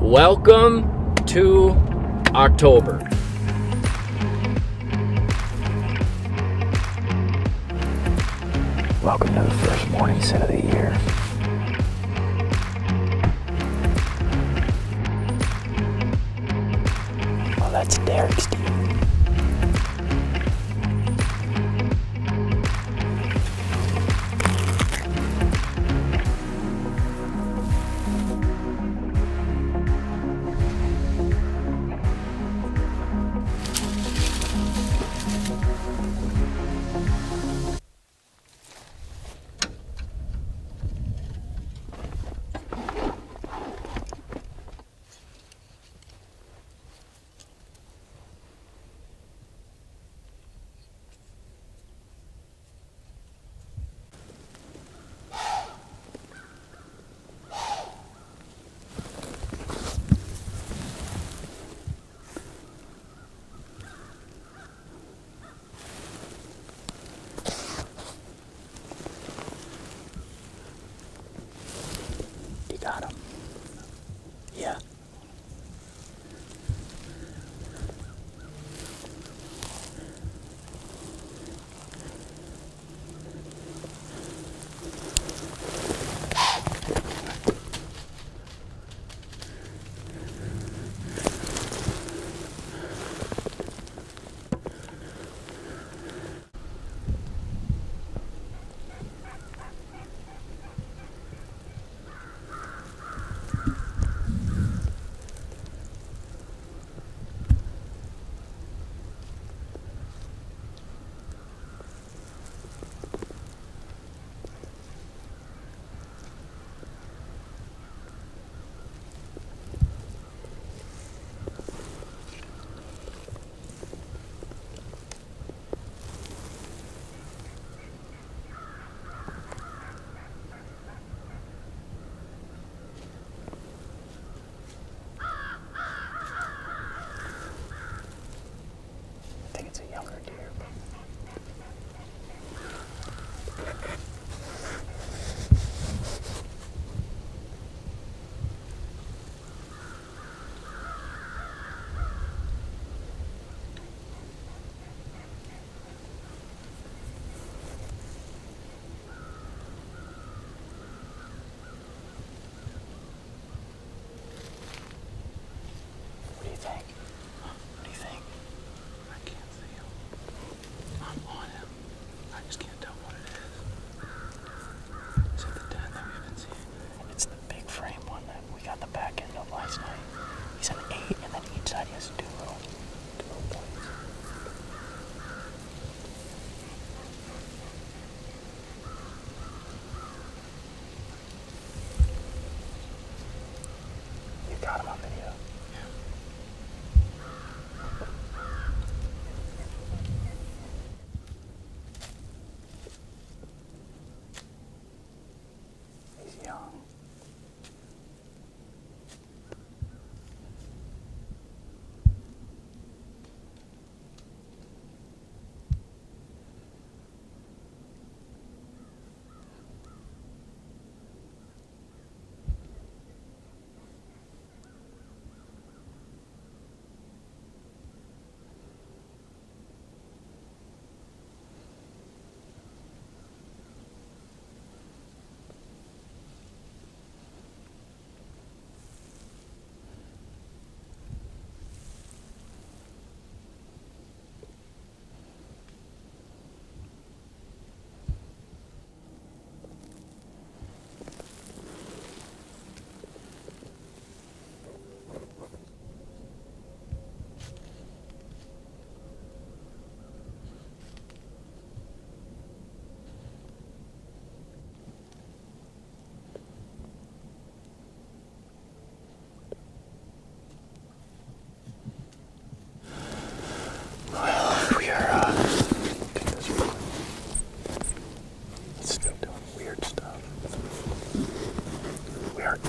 Welcome to October. Welcome to the first morning set of the year. Oh, that's Derek's team. Got him. Yeah. It's a younger deer. What do you think? What do you think? I can't see him. I'm on him. I just can't tell what it is. Is it the den that we've been seeing? It's the big frame one that we got the back end of last night. He's an 8, and then each side he has two little points. You got him on video. He's young.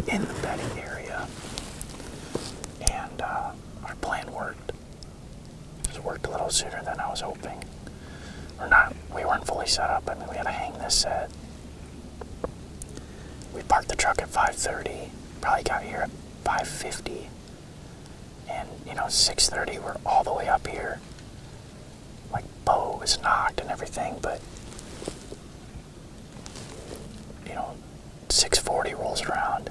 In the bedding area, and our plan worked. It worked a little sooner than I was hoping. Or not, we weren't fully set up. I mean, we had to hang this set. We parked the truck at 5:30, probably got here at 5:50. And, 6:30, we're all the way up here. Like, bow is knocked and everything, but, 6:40 rolls around,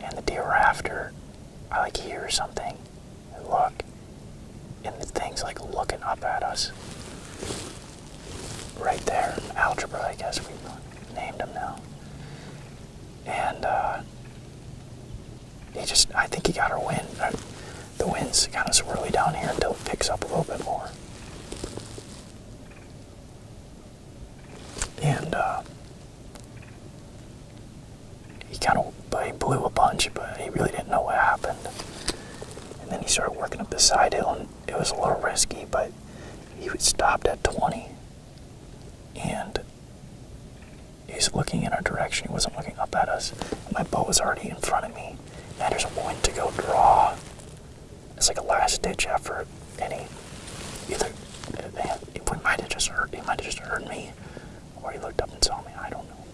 and the deer we're after, I, like, hear something, and look, and the thing's, like, looking up at us. Right there, Algebra, I guess we named him now. And, I think he got our wind. The wind's kind of swirly down here until it picks up a little bit more. And, he blew a bunch, but he really didn't know what happened. And then he started working up the side hill, and it was a little risky, but he stopped at 20. And he's looking in our direction. He wasn't looking up at us. My bow was already in front of me. And there's a point to go draw. It's like a last-ditch effort. And he might have just heard me, or he looked up and saw me. I don't know.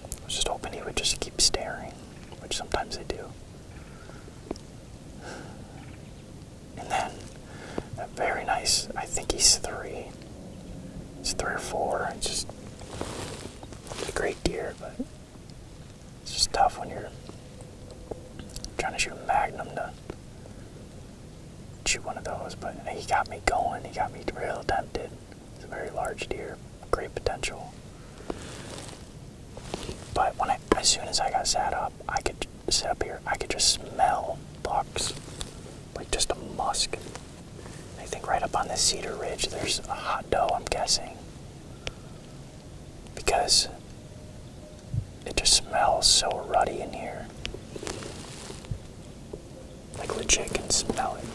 I was just hoping he would just keep staring, which sometimes they do. And then, a very nice, I think he's 3. He's 3 or 4. He's a great deer, but it's just tough when you're trying to shoot a magnum to shoot one of those. But he got me going. He got me real tempted. It's a very large deer, great potential. But as soon as I got set up, I could sit up here. I could just smell bucks, like just a musk. I think right up on this cedar ridge, there's a hot doe. I'm guessing because it just smells so ruddy in here. Like legit can smell it.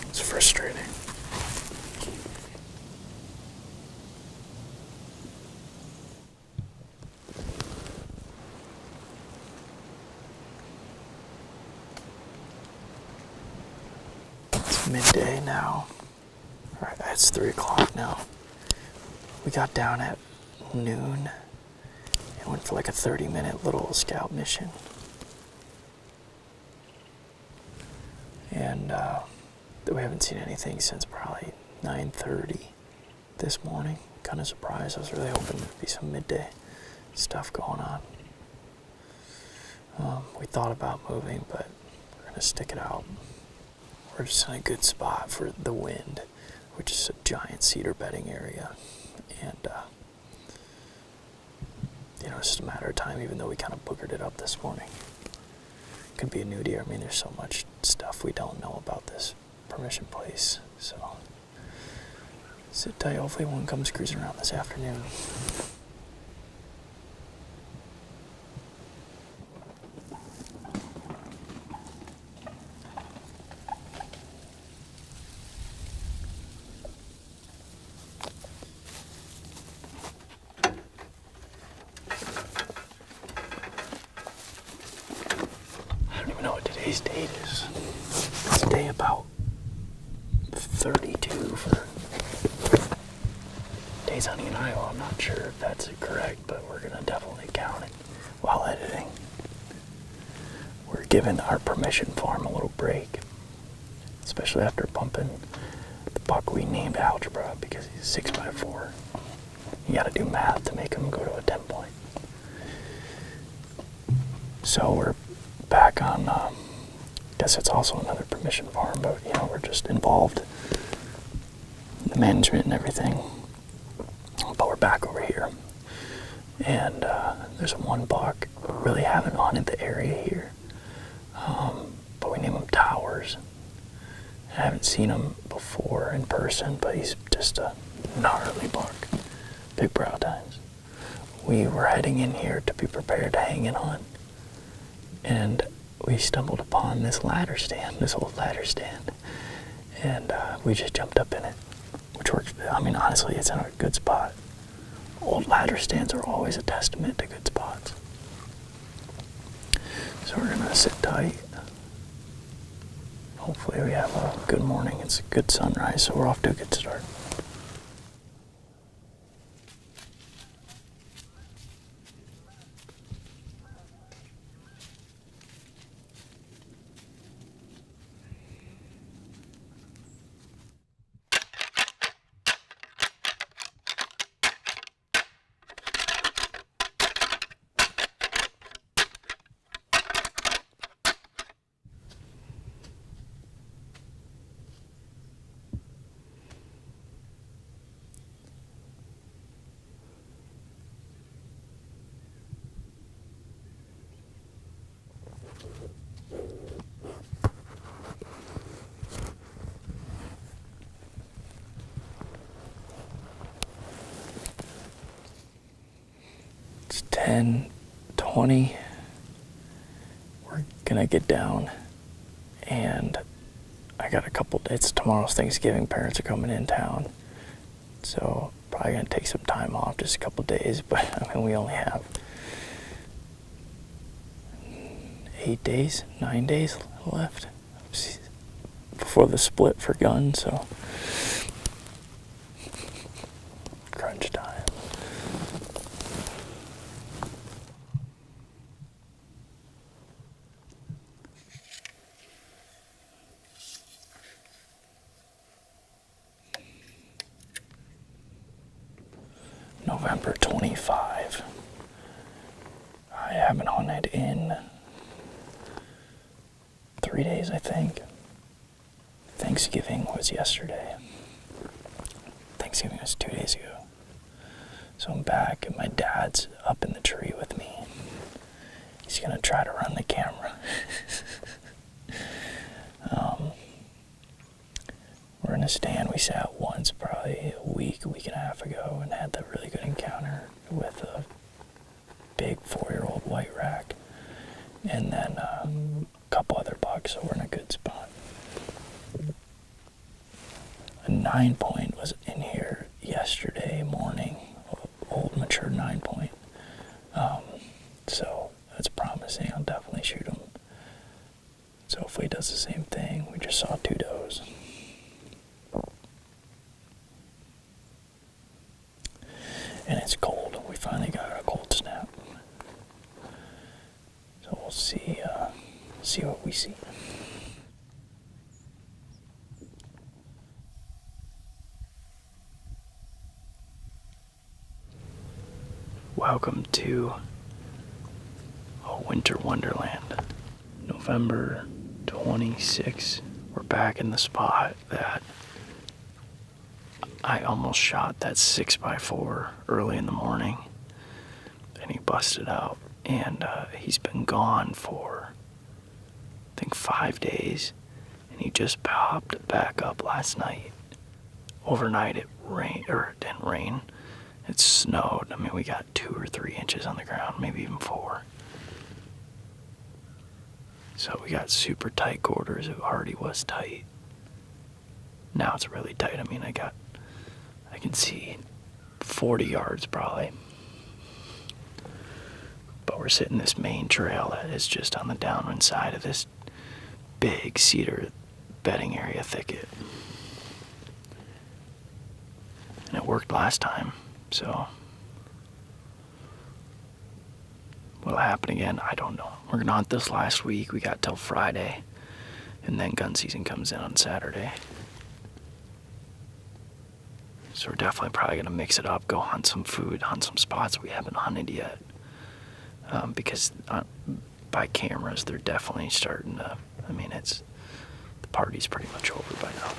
It's frustrating. It's midday now. Alright, it's 3 o'clock now. We got down at noon and went for like a 30-minute little scout mission. And we haven't seen anything since probably 9:30 this morning. Kind of surprised. I was really hoping there'd be some midday stuff going on. We thought about moving, but we're going to stick it out. We're just in a good spot for the wind, which is a giant cedar bedding area. And, it's just a matter of time, even though we kind of boogered it up this morning. Could be a new deer. I mean, there's so much stuff we don't know about this permission place. So, sit tight. Hopefully one comes cruising around this afternoon. Today's date is. It's day about 32 for days hunting in Iowa. I'm not sure if that's correct, but we're going to definitely count it while editing. We're giving our permission farm a little break, especially after bumping the buck we named Algebra because he's 6x4. You got to do math to make him go to a 10 point. So we're back on. Guess it's also another permission farm, but we're just involved in the management and everything. But we're back over here, and there's one buck we really haven't hunted the area here, but we name him Towers. I haven't seen him before in person, but he's just a gnarly buck, big brow tines. We were heading in here to be prepared to hang and hunt, and we stumbled upon this ladder stand, this old ladder stand, and we just jumped up in it, which works. I mean, honestly, it's in a good spot. Old ladder stands are always a testament to good spots. So we're gonna sit tight. Hopefully we have a good morning. It's a good sunrise, so we're off to a good start. It's 10:20. We're gonna get down, and I got a couple. It's tomorrow's Thanksgiving. Parents are coming in town, so probably gonna take some time off, just a couple days. But I mean, we only have 9 days left before the split for guns. So crunch time. November 25. I haven't hunted in 3 days, I think. Thanksgiving was yesterday. Thanksgiving was 2 days ago. So I'm back, and my dad's up in the tree with me. He's gonna try to run the camera. We're in a stand we sat once, probably a week and a half ago, and had that really good encounter with a big 4-year-old white rack, and then a couple other bucks, so we're in a good spot. A 9-point was in here yesterday morning, old mature 9-point. So that's promising. I'll definitely shoot him. So hopefully he does the same thing. We just saw 2 does. And it's cold. We finally got a cold snap. So we'll see what we see. Welcome to a winter wonderland. November 26th. We're back in the spot that I almost shot that 6x4 early in the morning, and he busted out, and he's been gone for, I think, 5 days, and he just popped back up last night. Overnight it didn't rain, it snowed. I mean, we got 2 or 3 inches on the ground, maybe even 4. So we got super tight quarters. It already was tight. Now it's really tight. I mean, I can see 40 yards probably. But we're sitting this main trail that is just on the downwind side of this big cedar bedding area thicket. And it worked last time, so what'll happen again, I don't know. We're gonna hunt this last week. We got till Friday, and then gun season comes in on Saturday. So we're definitely probably gonna mix it up, go hunt some food, hunt some spots we haven't hunted yet. Because by cameras, they're definitely starting to, I mean, the party's pretty much over by now.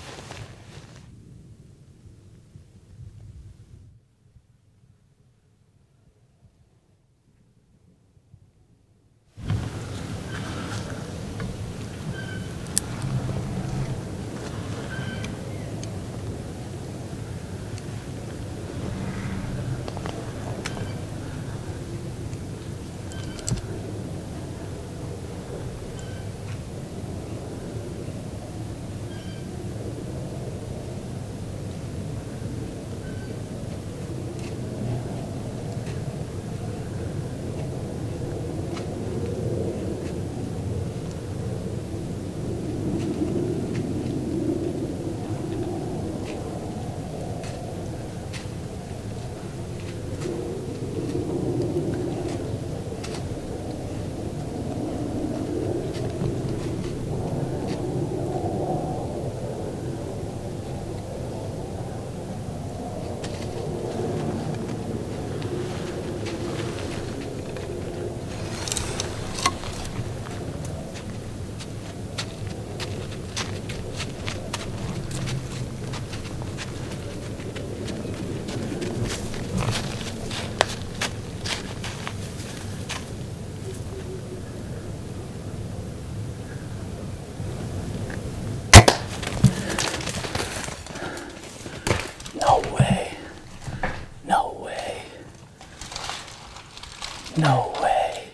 No way.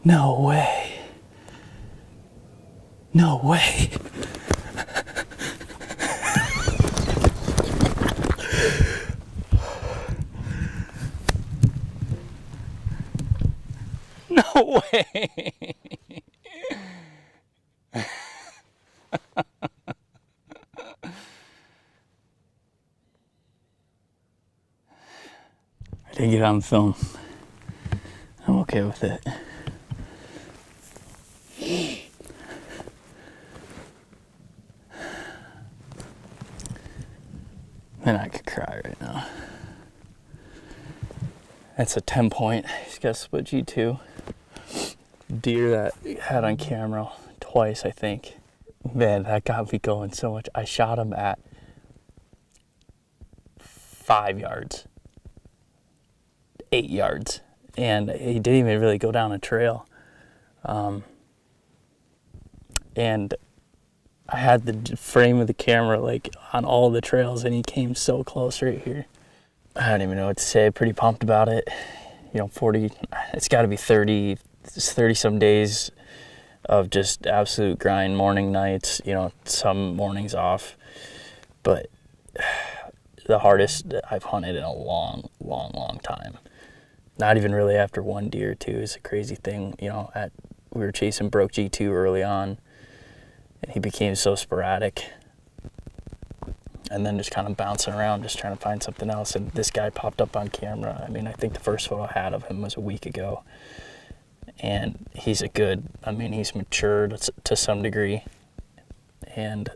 No way. No way. No way. I didn't get it on film. I'm okay with it. Man, I could cry right now. That's a 10 point. He's got a split G2. Deer that had on camera twice, I think. Man, that got me going so much. I shot him at 5 yards, 8 yards, and he didn't even really go down a trail. And I had the frame of the camera like on all the trails, and he came so close right here. I don't even know what to say. Pretty pumped about it. You know, 40, it's got to be 30 some days of just absolute grind, morning, nights, you know, some mornings off. But the hardest I've hunted in a long, long, long time. Not even really after one deer, too, is a crazy thing. You know, we were chasing broke G2 early on, and he became so sporadic. And then just kind of bouncing around, just trying to find something else. And this guy popped up on camera. I mean, I think the first photo I had of him was a week ago. And he's he's matured to some degree. And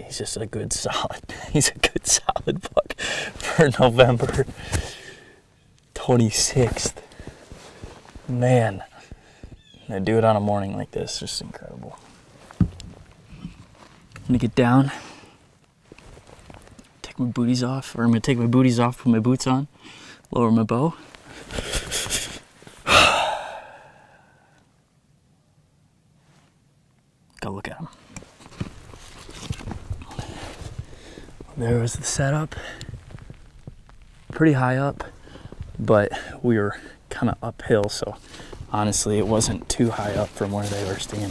he's just a good solid buck for November 26th. Man, to do it on a morning like this, just incredible. I'm gonna get down. My booties off, or I'm gonna take my booties off, put my boots on, lower my bow. Go look at him. There was the setup. Pretty high up, but we were kind of uphill, so honestly it wasn't too high up from where they were standing.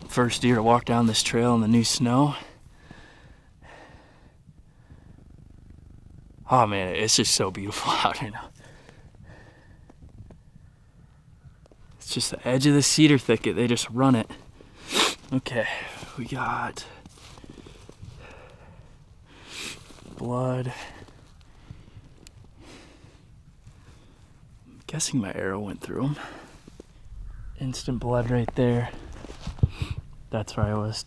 First deer to walk down this trail in the new snow. Oh man, it's just so beautiful out here now. It's just the edge of the cedar thicket. They just run it. Okay, we got blood. I'm guessing my arrow went through him. Instant blood right there. That's where I was.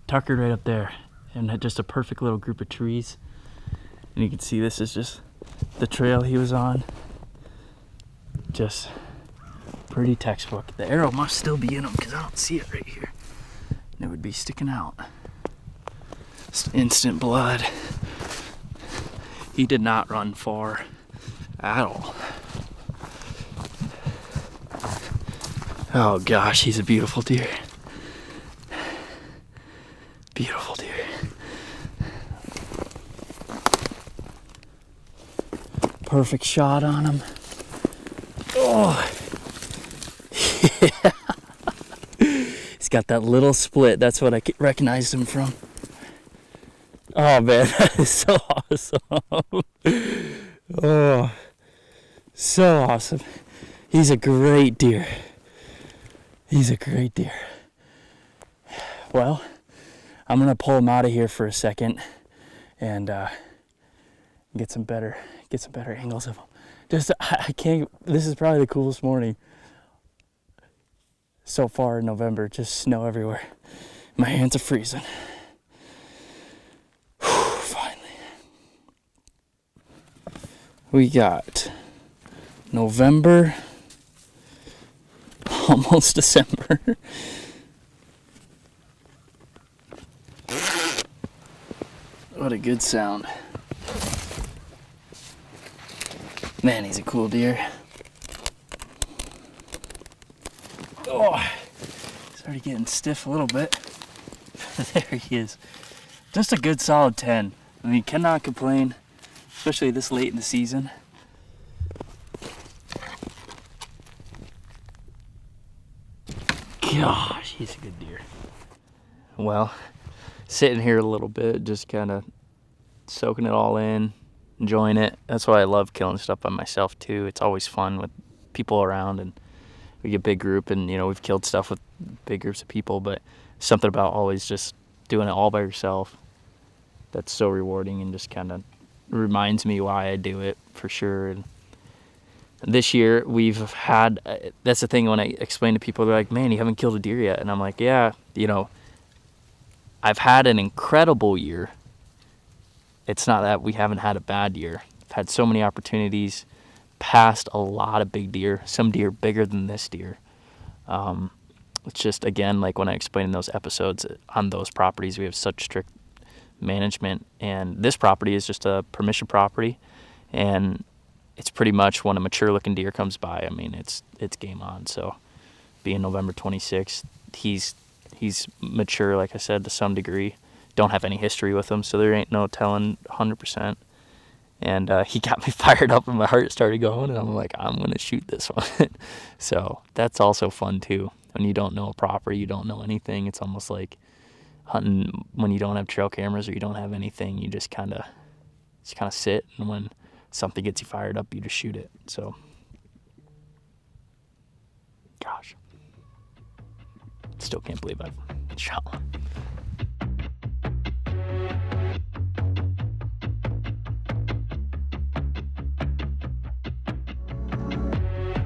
Tuckered right up there. And had just a perfect little group of trees. And you can see this is just the trail he was on. Just pretty textbook. The arrow must still be in him because I don't see it right here. And it would be sticking out. Just instant blood. He did not run far at all. Oh gosh, he's a beautiful deer. Beautiful deer. Perfect shot on him. Oh, yeah. He's got that little split. That's what I recognized him from. Oh man, that is so awesome. Oh, so awesome. He's a great deer. He's a great deer. Well, I'm gonna pull him out of here for a second and get some better angles of them. I can't, this is probably the coolest morning so far in November. Just snow everywhere. My hands are freezing. Whew, finally. We got November, almost December. What a good sound. Man, he's a cool deer. Oh, he's already getting stiff a little bit. There he is. Just a good solid 10. I mean, cannot complain, especially this late in the season. gosh, he's a good deer. Well, sitting here a little bit, just kind of soaking it all in, enjoying it. That's why I love killing stuff by myself too. It's always fun with people around, and we get a big group, and we've killed stuff with big groups of people, but something about always just doing it all by yourself that's so rewarding, and just kind of reminds me why I do it for sure. And this year we've had, that's the thing, when I explain to people, they're like, man, you haven't killed a deer yet. And I'm like, yeah, I've had an incredible year. It's not that we haven't had a bad year. I've had so many opportunities, passed a lot of big deer, some deer bigger than this deer. It's just, again, like when I explained in those episodes, on those properties we have such strict management, and this property is just a permission property, and it's pretty much when a mature looking deer comes by, I mean, it's game on. So being November 26th, he's mature, like I said, to some degree. Don't have any history with him, so there ain't no telling 100%. And he got me fired up, and my heart started going, and I'm like, I'm going to shoot this one. So that's also fun too. When you don't know a property, you don't know anything, it's almost like hunting when you don't have trail cameras or you don't have anything. You just kind of sit, and when something gets you fired up, you just shoot it. So, gosh, still can't believe I've shot one.